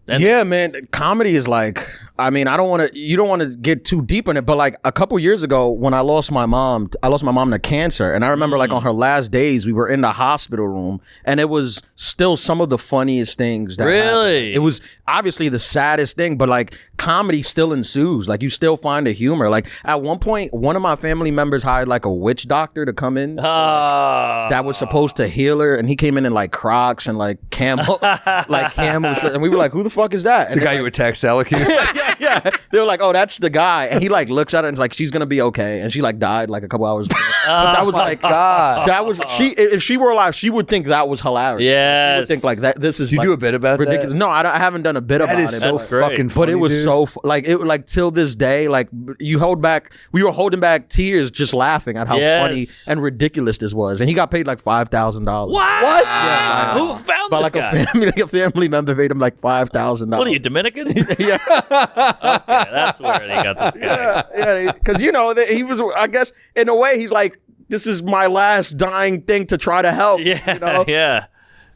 Yeah, man. Comedy is like, I mean, you don't want to get too deep in it, but like a couple years ago when I lost my mom to cancer. And I remember like on her last days, we were in the hospital room and it was still some of the funniest things that happened. It was obviously the saddest thing, but like comedy still ensues. Like you still find the humor. Like at one point, one of my family members hired like a witch doctor to come in. That was supposed to heal her. And he came in like Crocs and like camel, like camels. And we were like, who the fuck is that? And the guy you attacked Salakis? yeah. They were like, oh, that's the guy. And he like looks at her and is like, she's gonna be okay. And she like died like a couple hours later. But that was like, God. That was if she were alive, she would think that was hilarious. Yes. She would think like that. This is. You do a bit about ridiculous. that? No, I haven't done a bit about it. That is so fucking funny, but it was dude. so like till this day, like we were holding back tears just laughing at how funny and ridiculous this was. And he got paid like $5,000. What? Yeah, who found but this like guy? a family member paid him like $5,000. What are you, Dominican? Yeah. Okay, that's where he got this guy. Yeah, because you know he was. I guess in a way he's like, this is my last dying thing to try to help. Yeah, you know? yeah.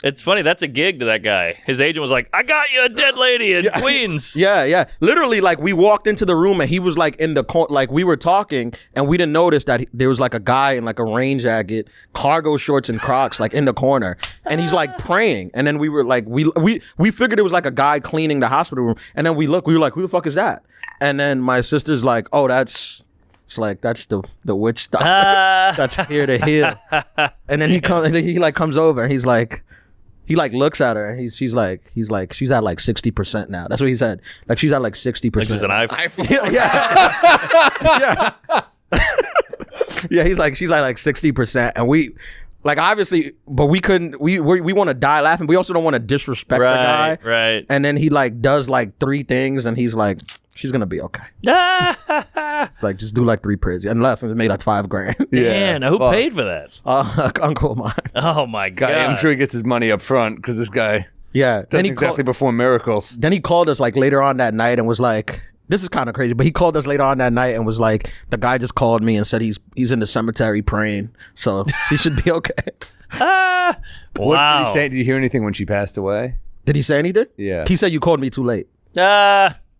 It's funny. That's a gig to that guy. His agent was like, I got you a dead lady in Queens. Yeah. Literally, like, we walked into the room and he was, like, in the corner. Like, we were talking and we didn't notice that there was, like, a guy in, like, a rain jacket, cargo shorts and Crocs, like, in the corner. And he's, like, praying. And then we were, like, we figured it was, like, a guy cleaning the hospital room. And then we were like, who the fuck is that? And then my sister's like, oh, that's the witch doctor that's here to heal. And then he comes over and he's like, he like looks at her and she's like, she's at like 60% now. That's what he said. Like she's at like 60%. Like she's an iPhone. Yeah. He's like, she's at like 60%. And we, like, obviously, but we couldn't, we want to die laughing. We also don't want to disrespect the guy. Right. And then he like does like 3 things and he's like, she's gonna be okay. It's like, just do like 3 prayers and left and made like $5,000. Yeah. Now who paid for that? Uncle of mine. Oh my God. I'm sure he gets his money up front because this guy doesn't exactly perform miracles. Then he called us like later on that night and was like, this is kind of crazy, but he called us later on that night and was like, the guy just called me and said he's in the cemetery praying, so she should be okay. Wow. What did he say? Did you hear anything when she passed away? Did he say anything? Yeah. He said you called me too late.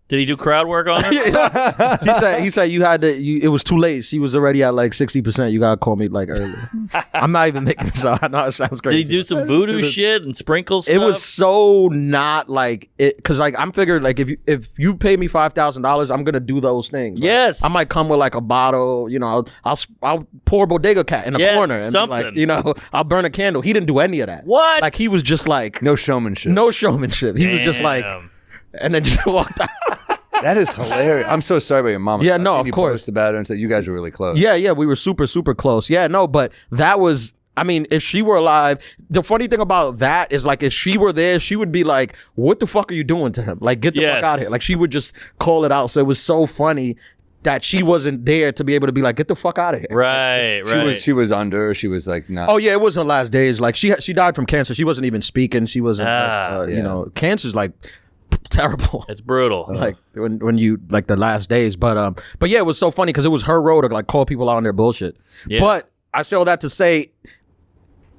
Did he do crowd work on her? He said you had to. It was too late. She was already at like 60%. You gotta call me like earlier. I'm not even making this up. I know it sounds crazy. Did he do some voodoo shit and sprinkle stuff? It was so not like it, because like I'm figured like if you pay me $5,000, I'm gonna do those things. Like, yes. I might come with like a bottle. You know, I'll pour bodega cat in the corner and be like, you know, I'll burn a candle. He didn't do any of that. What? Like he was just like No showmanship. no showmanship. He was just like, and then just walked out. That is hilarious. I'm so sorry about your mom. Yeah, no, of you course. posted about her and said you guys were really close. Yeah, we were super, super close. Yeah, no, but that was, I mean, if she were alive, the funny thing about that is like, if she were there, she would be like, what the fuck are you doing to him? Like, get the fuck out of here. Like, she would just call it out. So it was so funny that she wasn't there to be able to be like, get the fuck out of here. Right. She was under. She was like, not. Oh yeah, it was her last days. Like she died from cancer. She wasn't even speaking. She wasn't, you know, cancer's like terrible. It's brutal. Like when you like the last days, but yeah, it was so funny because it was her role to like call people out on their bullshit. Yeah. But I say all that to say,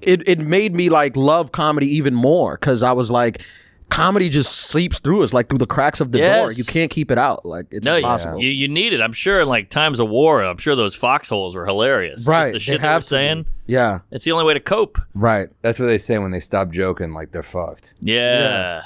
it made me like love comedy even more because I was like, comedy just seeps through us like through the cracks of the door. You can't keep it out. Like it's impossible. You need it. I'm sure in like times of war, I'm sure those foxholes were hilarious. Right. Just the shit they were saying. Yeah. It's the only way to cope. Right. That's what they say when they stop joking, like they're fucked. Yeah.